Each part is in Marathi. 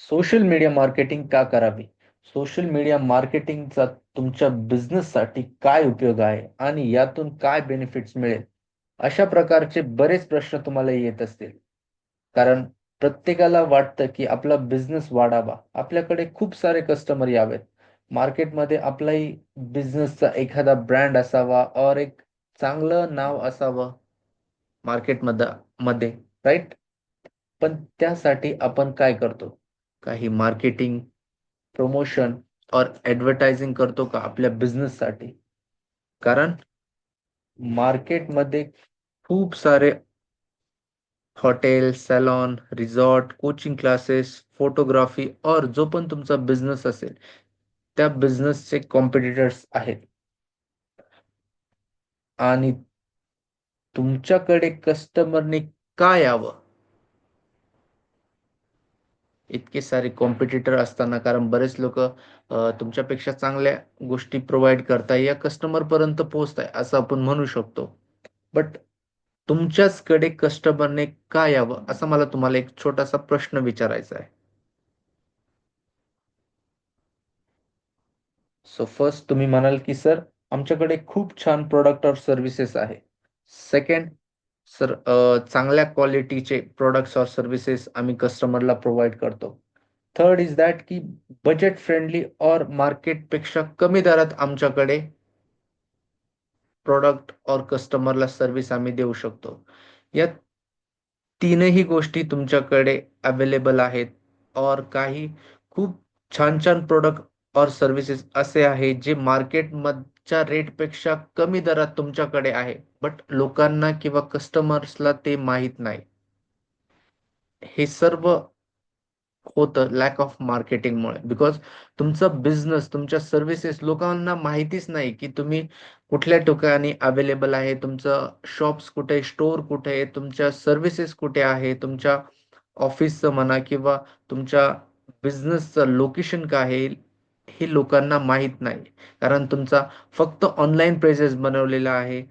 सोशल मीडिया मार्केटिंग का करावी? सोशल मीडिया मार्केटिंगचा तुमच्या बिझनेससाठी काय उपयोग आहे आणि यातून काय बेनिफिट्स मिळेल? अशा प्रकारचे बरेच प्रश्न तुम्हाला येत असतील. कारण प्रत्येकाला वाटतं, की आपला बिझनेस वाढावा. आपल्याकडे खूप सारे कस्टमर यावेत. मार्केटमध्ये आपलाही बिझनेसचा एखादा ब्रँड असावा और एक चांगलं नाव असावं मार्केटमध्ये मध्ये, राइट? पण त्यासाठी आपण काय करतो? काही मार्केटिंग, प्रमोशन और ॲडव्हर्टायझिंग करतो का आपल्या बिझनेससाठी? कारण मार्केटमध्ये खूप सारे hotel, salon, resort, coaching classes, photography और जो पण तुमचा बिझनेस असेल, त्या बिझनेसचे कॉम्पिटिटर्स आहेत. आणि तुमच्याकडे कस्टमरने का यावं? इतके सारे कॉम्पिटिटर असताना, कारण बरेच लोक तुमच्यापेक्षा चांगल्या गोष्टी प्रोव्हाइड करताय या कस्टमर पर्यंत पोहोचताय असं आपण म्हणू शकतो. बट तुमच्याचकडे कस्टमरने का यावं असा मला तुम्हाला एक छोटासा प्रश्न विचारायचा आहे. सो फर्स्ट तुम्ही म्हणाल की सर, आमच्याकडे खूप छान प्रोडक्ट और सर्व्हिसेस आहे. सेकंड, सर, चांगल्या क्वालिटीचे प्रोडक्ट्स और सर्व्हिसेस आम्ही कस्टमरला प्रोव्हाइड करतो. थर्ड इज दॅट की बजेट फ्रेंडली और मार्केटपेक्षा कमी दरात आमच्याकडे प्रोडक्ट और कस्टमरला सर्व्हिस आम्ही देऊ शकतो. या तीनही गोष्टी तुमच्याकडे अवेलेबल आहेत. और काही खूप छान छान प्रोडक्ट और सर्व्हिसेस असे आहे जे मार्केटमधच्या रेटपेक्षा कमी दरात तुमच्याकडे आहे, बट लोकांना किंवा कस्टमर्सला ते माहीत नाही. हे सर्व होतं लॅक ऑफ मार्केटिंगमुळे. बिकॉज तुमचा बिझनेस, तुमच्या सर्व्हिसेस लोकांना माहितीच नाही की तुम्ही कुठल्या ठिकाणी अवेलेबल आहे, तुमचं शॉप्स कुठे आहे, स्टोअर कुठे आहे, तुमच्या सर्व्हिसेस कुठे आहे, तुमच्या ऑफिसचं म्हणा किंवा तुमच्या बिझनेसचं लोकेशन काय आहे, हे लोकांना माहीत नाही. कारण तुमचा फक्त ऑनलाईन प्रेझेन्स बनवलेला आहे.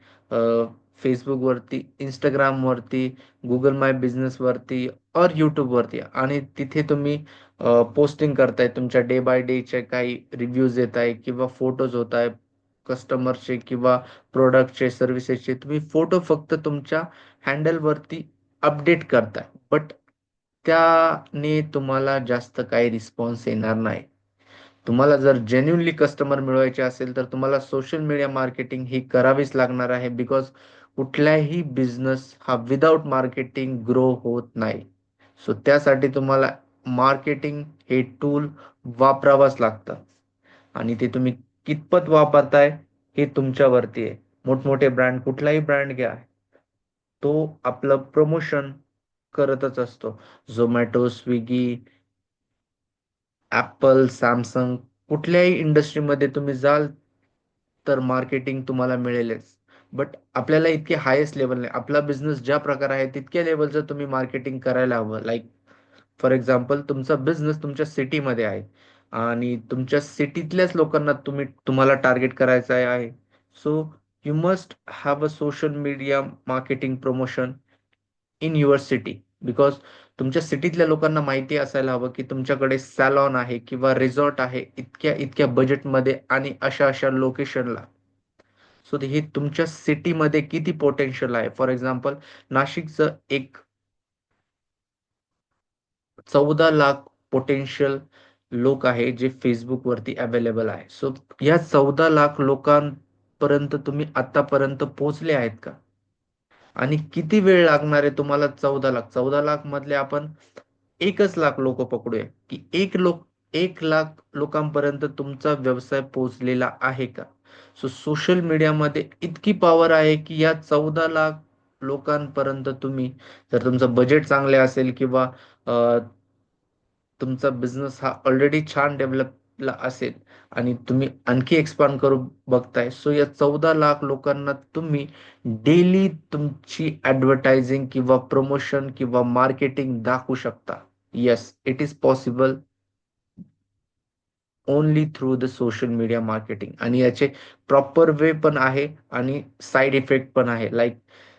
फेसबुकवरती, इंस्टाग्रामवरती, गुगल माय बिझनेसवरती और यूट्यूबवरती, आणि तिथे तुम्ही पोस्टिंग करताय तुमच्या डे बाय डेचे काही रिव्ह्यूज येत आहे किंवा फोटोज होत आहे कस्टमरचे किंवा प्रोडक्टचे, सर्व्हिसेसचे. तुम्ही फोटो फक्त तुमच्या हँडलवरती अपडेट करताय, बट त्याने तुम्हाला जास्त काही रिस्पॉन्स येणार नाही. तुम्हाला जर जेन्युनली कस्टमर मिळवायचे असेल तर तुम्हाला सोशल मीडिया मार्केटिंग ही करावीच लागणार आहे. बिकॉज कुठलाही बिझनेस हा विदाउट मार्केटिंग ग्रो होत नाही. सो त्यासाठी तुम्हाला मार्केटिंग हे टूल वापरावंच लागतं. आणि ते तुम्ही कितपत वापरताय हे तुमच्यावरती आहे. मोठमोठे ब्रँड, कुठलाही ब्रँड घ्या, तो आपलं प्रमोशन करतच असतो. झोमॅटो, स्विगी, ॲपल, सॅमसंग, कुठल्याही इंडस्ट्रीमध्ये तुम्ही जाल तर मार्केटिंग तुम्हाला मिळेलच. बट आपल्याला इतके हायेस्ट लेवल नाही. आपला बिझनेस ज्या प्रकारे आहे तितक्या लेवलचं तुम्ही मार्केटिंग करायला हवं. लाईक फॉर एक्झाम्पल, तुमचा बिझनेस तुमच्या सिटीमध्ये आहे आणि तुमच्या सिटीतल्याच लोकांना तुम्हाला टार्गेट करायचं आहे. So you must have a social media marketing promotion in your city. Because तुमच्या सिटीतल्या लोकांना माहिती असायला हवं की तुमच्याकडे सॅलॉन आहे किंवा रिसॉर्ट आहे इतक्या इतक्या बजेटमध्ये आणि अशा अशा लोकेशनला. सो हे तुमच्या सिटीमध्ये किती पोटेन्शियल आहे. फॉर एक्झाम्पल, नाशिकचं एक 14 लाख पोटेन्शियल लोक आहे जे फेसबुक वरती अवेलेबल आहे. सो या 14 लाख लोकांपर्यंत तुम्ही आतापर्यंत पोहोचले आहेत का? आणि किती वेळ लागणार आहे तुम्हाला? 14 लाख मधले आपण 1 लाख लोक पकडूया, की 1 लाख लोकांपर्यंत तुमचा व्यवसाय पोहोचलेला आहे का? सो सोशल मीडियामध्ये इतकी पॉवर आहे की या 14 लाख लोकांपर्यंत तुम्ही, जर तुमचं बजेट चांगले असेल किंवा तुमचा बिझनेस हा ऑलरेडी छान डेव्हलपला असेल आणि तुम्ही आणखी एक्सपांड करू बघताय, सो या 14 लाख लोकांना तुम्ही डेली तुमची ऍडव्हर्टायझिंग किंवा प्रमोशन किंवा मार्केटिंग दाखवू शकता. Yes, it is possible only through the social media marketing. आणि याचे प्रॉपर वे पण आहे आणि साईड इफेक्ट पण आहे. लाईक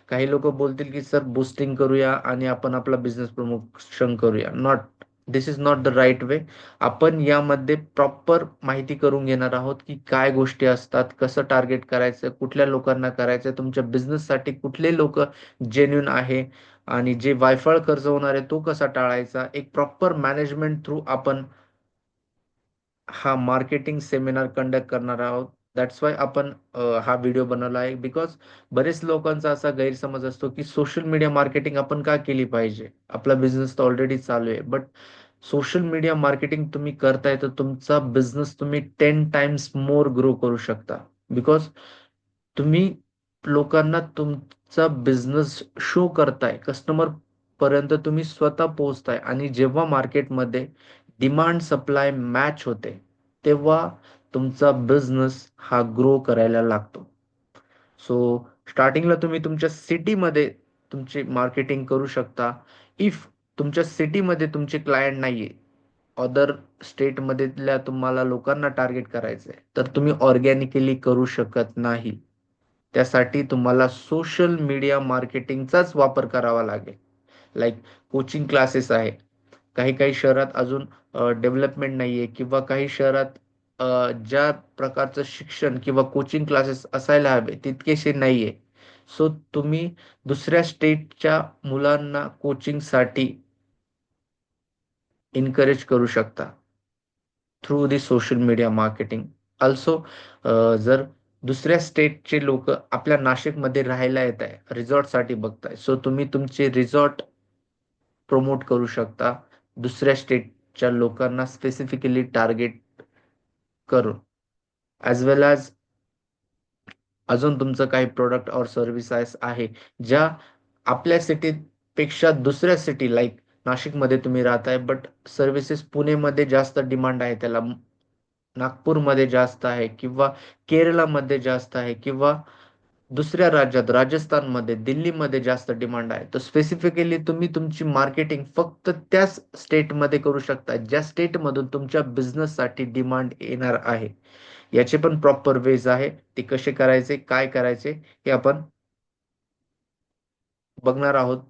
काही लोक बोलतील की सर, बुस्टिंग करूया आणि आपण आपला बिझनेस प्रमोशन करूया. Not this is not the right way. आपण यामध्ये प्रॉपर माहिती करून घेणार आहोत की काय गोष्टी असतात, कसं टार्गेट करायचं, कुठल्या लोकांना करायचं, तुमच्या बिझनेससाठी कुठले लोक जेन्युन आहे, आणि जे वायफळ खर्च होणार आहे तो कसा टाळायचा. एक प्रॉपर मॅनेजमेंट थ्रू आपण हा मार्केटिंग सेमिनार कंडक्ट करणार आहोत. दॅट्स वाय आपण हा व्हिडिओ बनवला आहे. बिकॉज बरेच लोकांचा असा गैरसमज असतो की सोशल मीडिया मार्केटिंग आपण का केली पाहिजे, आपला बिझनेस तर ऑलरेडी चालू आहे. बट सोशल मीडिया मार्केटिंग तुम्ही करताय तर तुमचा बिझनेस तुम्ही 10 टाइम्स मोर ग्रो करू शकता. बिकॉज तुम्ही लोकांना तुमचा बिझनेस शो करताय, कस्टमर पर्यंत तुम्ही स्वतः पोहोचताय, आणि जेव्हा मार्केटमध्ये डिमांड सप्लाय मॅच होते तेव्हा तुमचा बिझनेस हा ग्रो करायला लागतो. सो स्टार्टिंगला तुम्ही तुमच्या सिटीमध्ये तुमची मार्केटिंग करू शकता. इफ तुमच्या सिटीमध्ये तुमचे क्लायंट नाहीये, अदर स्टेटमधल्या तुम्हाला लोकांना टार्गेट करायचंय, तर तुम्ही ऑर्गॅनिकली करू शकत नाही. त्यासाठी तुम्हाला सोशल मीडिया मार्केटिंगचाच वापर करावा लागेल. लाईक कोचिंग क्लासेस आहे. काही काही शहरात अजून डेव्हलपमेंट नाहीये, किंवा काही शहरात ज्या प्रकारचं शिक्षण किंवा कोचिंग क्लासेस असायला हवे तितकेसे नाहीये. सो तुम्ही दुसऱ्या स्टेटच्या मुलांना कोचिंगसाठी इनकरेज करू शकता through the social media marketing. Also जर दुसऱ्या स्टेटचे लोक आपल्या नाशिकमध्ये राहायला येत आहे, रिसॉर्टसाठी बघताय, सो तुम्ही तुमचे रिसॉर्ट प्रमोट करू शकता दुसऱ्या स्टेटच्या लोकांना स्पेसिफिकली टार्गेट करून. ॲज वेल ॲज अजून तुमचं काही प्रोडक्ट और सर्व्हिसेस आहे ज्या आपल्या सिटीत पेक्षा दुसऱ्या सिटी, लाईक नाशिकमध्ये तुम्ही राहताय बट सर्व्हिसेस पुणेमध्ये जास्त डिमांड आहे त्याला, नागपूरमध्ये जास्त आहे, किंवा केरळमध्ये जास्त आहे, किंवा दुसऱ्या राज्यात राजस्थानमध्ये, दिल्लीमध्ये जास्त डिमांड आहे, तर स्पेसिफिकली तुम्ही तुमची मार्केटिंग फक्त त्याच स्टेटमध्ये करू शकता ज्या स्टेटमधून तुमच्या बिझनेससाठी डिमांड येणार आहे. याचे पण प्रॉपर वेज आहे. ते कसे करायचे, काय करायचे, हे आपण बघणार आहोत.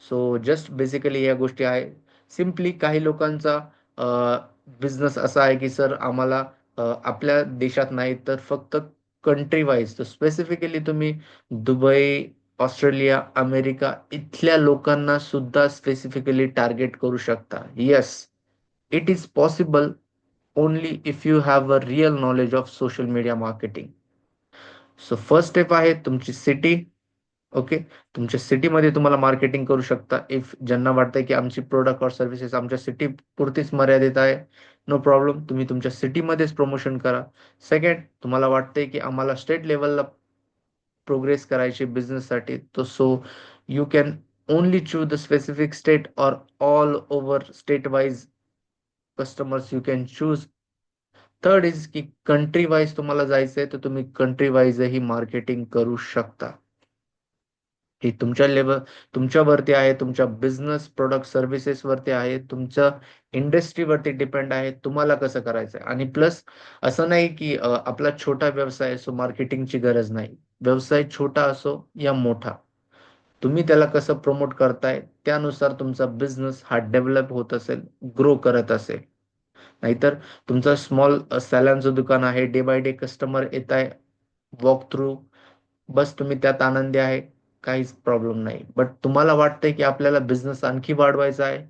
सो जस्ट बेसिकली या गोष्टी आहे. सिम्पली काही लोकांचा बिझनेस असा आहे की सर आम्हाला आपल्या देशात नाही तर फक्त कंट्री वाईज, तर स्पेसिफिकली तुम्ही दुबई, ऑस्ट्रेलिया, अमेरिका इथल्या लोकांना सुद्धा स्पेसिफिकली टार्गेट करू शकता. Yes, it is possible only if you have a real knowledge of social media marketing. So first step आहे तुमची सिटी. ओके, तुमच्या सिटीमध्ये तुम्हाला मार्केटिंग करू शकता. इफ ज्यांना वाटतंय की आमची प्रोडक्ट और सर्व्हिसेस आमच्या सिटी पुरतीच मर्यादित आहे, नो प्रॉब्लेम, तुम्ही तुमच्या सिटीमध्येच प्रमोशन करा. सेकंड, तुम्हाला वाटतंय की आम्हाला स्टेट लेवलला प्रोग्रेस करायची बिझनेससाठी, तो so you can only choose the specific state और all over state wise customers you can choose. Third is की कंट्री वाईज तुम्हाला जायचंय तर तुम्ही कंट्री वाईजही मार्केटिंग करू शकता. ही तुमच्या लेवल, तुमच्यावरती आहे, तुमच्या बिझनेस प्रोडक्ट सर्व्हिसेस वरती आहे, तुमच्या इंडस्ट्रीवरती डिपेंड आहे तुम्हाला कसं करायचं आहे. आणि प्लस असं नाही की आपला छोटा व्यवसाय असो मार्केटिंगची गरज नाही. व्यवसाय छोटा असो या मोठा, तुम्ही त्याला कसं प्रमोट करताय त्यानुसार तुमचा बिझनेस हा डेव्हलप होत असेल, ग्रो करत असेल. नाहीतर तुमचं स्मॉल सॅलनचं दुकान आहे, डे बाय डे कस्टमर येत आहे, वॉक थ्रू, बस तुम्ही त्यात आनंदी आहे, काहीच प्रॉब्लेम नाही. बट तुम्हाला वाटतंय की आपल्याला बिझनेस आणखी वाढवायचा आहे,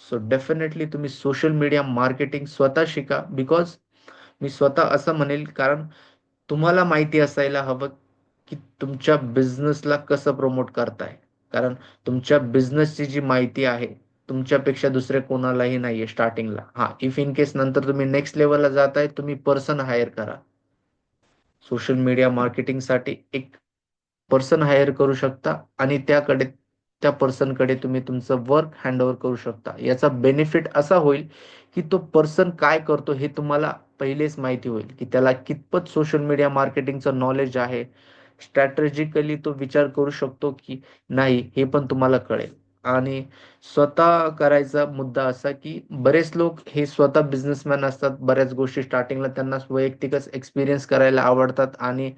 सो डेफिनेटली तुम्ही सोशल मीडिया मार्केटिंग स्वतः शिका. बिकॉज मी स्वतः असं म्हणेल, कारण तुम्हाला माहिती असायला हवं की तुमच्या बिझनेसला कसं प्रमोट करताय. कारण तुमच्या बिझनेसची जी माहिती आहे तुमच्यापेक्षा दुसरे कोणालाही नाहीये स्टार्टिंगला. हा, इफ इन केस नंतर तुम्ही नेक्स्ट लेवलला जाताय, तुम्ही पर्सन हायर करा. सोशल मीडिया मार्केटिंगसाठी एक पर्सन हायर करू शकता, आणि त्या पर्सनकडे तुम्ही तुमचं वर्क हँडओव्हर करू शकता. याचा बेनिफिट असा होईल की तो पर्सन काय करतो हे तुम्हाला पहिलेच माहिती होईल, की त्याला कितपत सोशल मीडिया मार्केटिंगचं नॉलेज आहे. स्ट्रॅटेजिकली तो विचार करू शकतो की नाही, हे पण तुम्हाला कळेल. आणि स्वतः करायचा मुद्दा असा की बरेच लोक हे स्वतः बिझनेसमॅन असतात, बऱ्याच गोष्टी स्टार्टिंगला त्यांना वैयक्तिकच एक्सपिरियन्स करायला आवडतात, आणि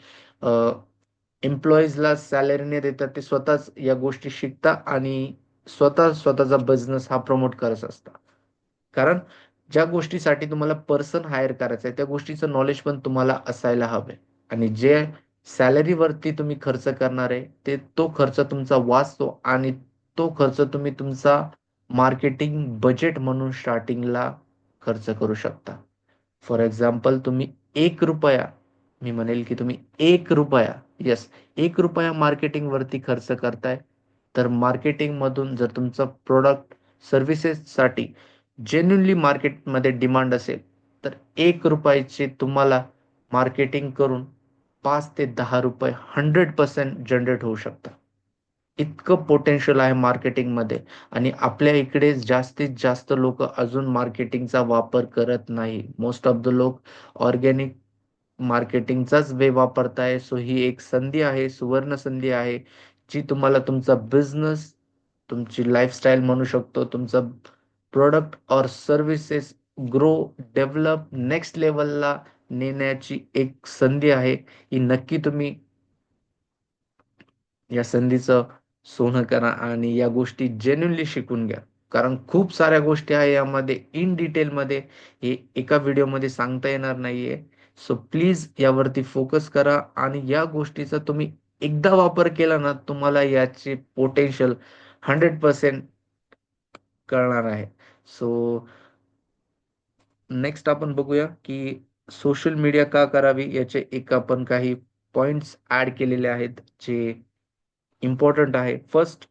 एम्प्लॉईजला सॅलरी न देतात ते स्वतःच या गोष्टी शिकता आणि स्वतःचा बिझनेस हा प्रमोट करत असतात. कारण ज्या गोष्टीसाठी तुम्हाला पर्सन हायर करायचं आहे त्या गोष्टीचं नॉलेज पण तुम्हाला असायला हवे. आणि जे सॅलरीवरती तुम्ही खर्च करणार आहे ते तो खर्च तुमचा वाचतो आणि तो खर्च तुम्ही तुमचा मार्केटिंग बजेट म्हणून स्टार्टिंगला खर्च करू शकता. फॉर एक्झाम्पल तुम्ही 1 रुपया, मी म्हणेल की तुम्ही 1 रुपया, येस, 1 रुपया मार्केटिंग वरती खर्च करताय, तर मार्केटिंग मधून जर तुमचं प्रोडक्ट सर्व्हिसेससाठी जेन्युनली मार्केटमध्ये डिमांड असेल तर 1 रुपयाचे तुम्हाला मार्केटिंग करून 5 ते 10 रुपये 100% जनरेट होऊ शकतात. इतकं पोटेन्शियल आहे मार्केटिंगमध्ये. आणि आपल्या इकडे जास्तीत जास्त लोक अजून मार्केटिंगचा वापर करत नाही. मोस्ट ऑफ द लोक ऑर्गॅनिक मार्केटिंगचाच वे वापरताय. सो ही एक संधी आहे, सुवर्ण संधी आहे, जी तुम्हाला तुमचा बिझनेस, तुमची लाईफस्टाईल म्हणू शकतो, तुमचं प्रोडक्ट और सर्व्हिसेस ग्रो, डेव्हलप, नेक्स्ट लेवलला नेण्याची एक संधी आहे. ही नक्की तुम्ही या संधीचं सोनं करा आणि या गोष्टी जेन्युनली शिकून घ्या. कारण खूप साऱ्या गोष्टी आहे यामध्ये इन डिटेलमध्ये, हे एका व्हिडिओमध्ये सांगता येणार नाहीये. सो प्लीज यावरती फोकस करा आणि या गोष्टीचा तुम्ही एकदा वापर केला ना, तुम्हाला याचे पोटेन्शियल 100% कळणार आहे. सो नेक्स्ट आपण बघूया की सोशल मीडिया का करावी, याचे एक आपण काही पॉइंट्स ऍड केलेले आहेत जे इम्पॉर्टंट आहे. फर्स्ट,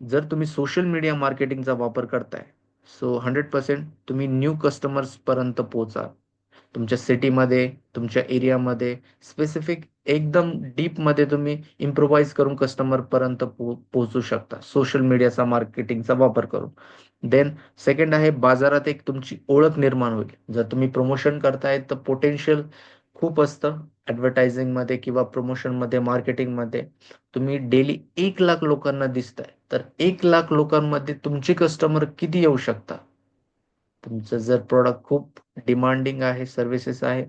जर तुम्ही सोशल मीडिया मार्केटिंगचा वापर करताय, सो 100% तुम्ही न्यू कस्टमर्स पर्यंत पोहोचा. तुमच्या सिटीमध्ये, तुमच्या एरियामध्ये स्पेसिफिक एकदम डीप मध्ये तुम्ही इम्प्रोवाइज करून कस्टमर पर्यंत पोहोचू शकता सोशल मीडियाचा मार्केटिंगचा वापर करून. देन सेकंड आहे, बाजारात एक तुमची ओळख निर्माण होईल. जर तुम्ही प्रमोशन करताय तर पोटेन्शियल खूप असतं ऍडव्हर्टायझिंग मध्ये किंवा प्रमोशन मध्ये, मार्केटिंग मध्ये. तुम्ही डेली 1 लाख लोकांना दिसताय, तर 1 लाख लोकांमध्ये तुमचे कस्टमर किती येऊ शकता? तुमचं जर प्रॉडक्ट खूप डिमांडिंग आहे, सर्व्हिसेस आहे,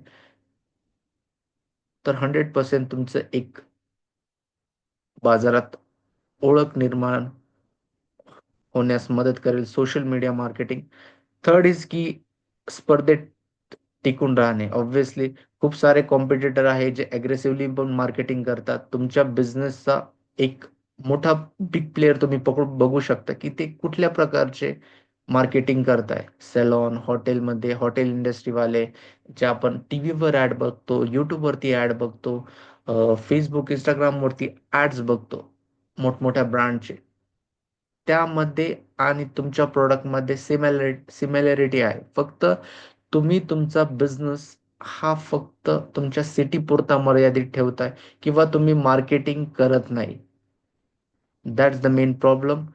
तर 100% तुमचं एक बाजारात ओळख निर्माण होण्यास मदत करेल social media marketing. Third is की स्पर्धेत टिकून राहणे. ऑब्व्हियसली खूप सारे कॉम्पिटिटर आहे जे अग्रेसिव्हली पण मार्केटिंग करतात. तुमच्या बिझनेसचा एक मोठा बिग प्लेअर तुम्ही पकडून बघू शकता की ते कुठल्या प्रकारचे मार्केटिंग करताय. सेलॉन, हॉटेलमध्ये, हॉटेल इंडस्ट्रीवाले, जे आपण टीव्हीवर ऍड बघतो, युट्यूबवरती ऍड बघतो, फेसबुक, इंस्टाग्रामवरती ऍड्स बघतो मोठमोठ्या ब्रँडचे, त्यामध्ये आणि तुमच्या प्रोडक्टमध्ये सिमिलॅरिटी आहे. फक्त तुम्ही तुमचा बिझनेस हा फक्त तुमच्या सिटी पुरता मर्यादित ठेवताय किंवा तुम्ही मार्केटिंग करत नाही. That's the main problem.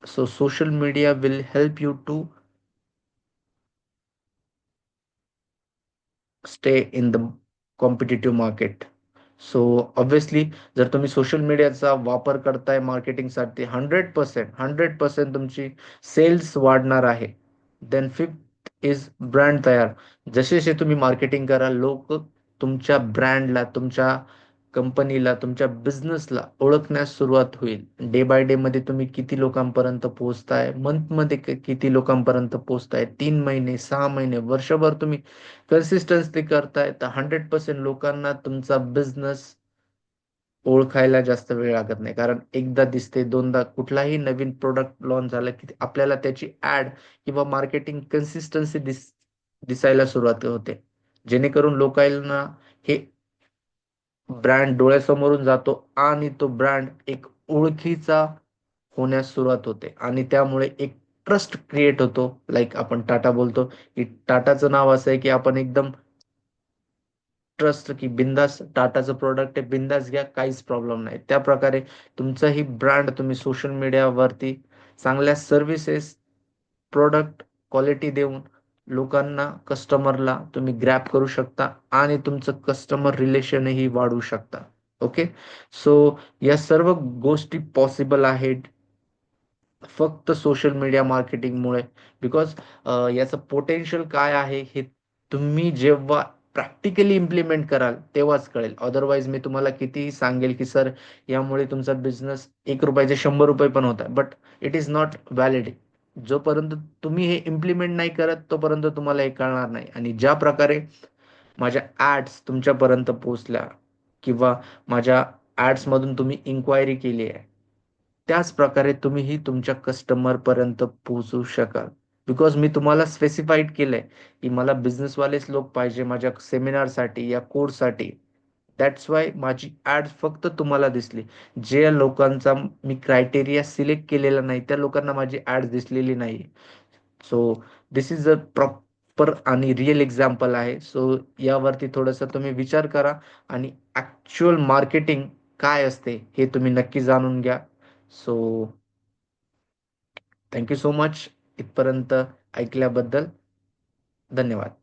So social media will help you to stay in the competitive market. So obviously जर तुम्ही सोशल मीडियाचा वापर करताय मार्केटिंगसाठी, 100% तुमची सेल्स वाढणार आहे. देन फिफ्थ इज ब्रँड तयार. जसे जसे तुम्ही मार्केटिंग कराल, लोक तुमच्या ब्रँडला, तुमच्या कंपनीला, तुमच्या बिझनेसला ओळखण्यास सुरुवात होईल. डे बाय डे मध्ये तुम्ही किती लोकांपर्यंत पोहोचताय, मंथ मध्ये किती लोकांपर्यंत पोहोचताय, 3 महिने, 6 महिने, वर्षभर तुम्ही कन्सिस्टन्सी करताय, तर 100% लोकांना तुमचा बिझनेस ओळखायला जास्त वेळ लागत नाही. कारण एकदा दिसते, दोनदा, कुठलाही नवीन प्रोडक्ट लॉन्च झाला की आपल्याला त्याची ऍड किंवा मार्केटिंग कन्सिस्टन्सी दिसायला सुरुवात होते. जेणेकरून लोकांना हे ब्रँड डोळ्यासमोरून जातो आणि तो ब्रँड एक ओळखीचा होण्यास सुरुवात होते आणि त्यामुळे एक ट्रस्ट क्रिएट होतो. लाईक आपण टाटा बोलतो की टाटाचं नाव असं आहे की आपण एकदम ट्रस्ट, की बिंदास टाटाचं प्रोडक्ट आहे, बिंदास घ्या, काहीच प्रॉब्लेम नाही. त्या प्रकारे तुमचाही ब्रँड तुम्ही सोशल मीडियावरती चांगल्या सर्व्हिसेस, प्रोडक्ट, क्वालिटी देऊन लोकांना, कस्टमरला तुम्ही ग्रॅप करू शकता आणि तुमचं कस्टमर रिलेशनही वाढवू शकता. ओके. सो या सर्व गोष्टी पॉसिबल आहेत फक्त सोशल मीडिया मार्केटिंगमुळे. बिकॉज याचं पोटेन्शियल काय आहे हे तुम्ही जेव्हा प्रॅक्टिकली इम्प्लिमेंट कराल तेव्हाच कळेल. अदरवाईज मी तुम्हाला कितीही सांगेल की सर यामुळे तुमचा बिझनेस 1 रुपयाचे 100 रुपये पण होत आहे, but it is not valid. जोपर्यंत तुम्ही हे इम्प्लिमेंट नाही करत तोपर्यंत तुम्हाला हे कळणार नाही. आणि ज्या प्रकारे माझ्या ॲड्स तुमच्यापर्यंत पोहोचल्या किंवा माझ्या ॲड्समधून तुम्ही इन्क्वायरी केली आहे, त्याच प्रकारे तुम्हीही तुमच्या कस्टमरपर्यंत पोहोचू शकाल. बिकॉज मी तुम्हाला स्पेसिफाईड केलंय की मला बिझनेसवालेच लोक पाहिजे माझ्या सेमिनारसाठी या कोर्ससाठी. दॅट्स वाय माझी ॲड फक्त तुम्हाला दिसली. जे लोकांचा मी क्रायटेरिया सिलेक्ट केलेला नाही त्या लोकांना माझी ॲड दिसलेली नाही. So this is a proper आणि रिअल एक्झाम्पल आहे. सो यावरती थोडंसं तुम्ही विचार करा आणि ॲक्च्युअल मार्केटिंग काय असते हे तुम्ही नक्की जाणून घ्या. सो थँक्यू सो मच इथपर्यंत ऐकल्याबद्दल. धन्यवाद.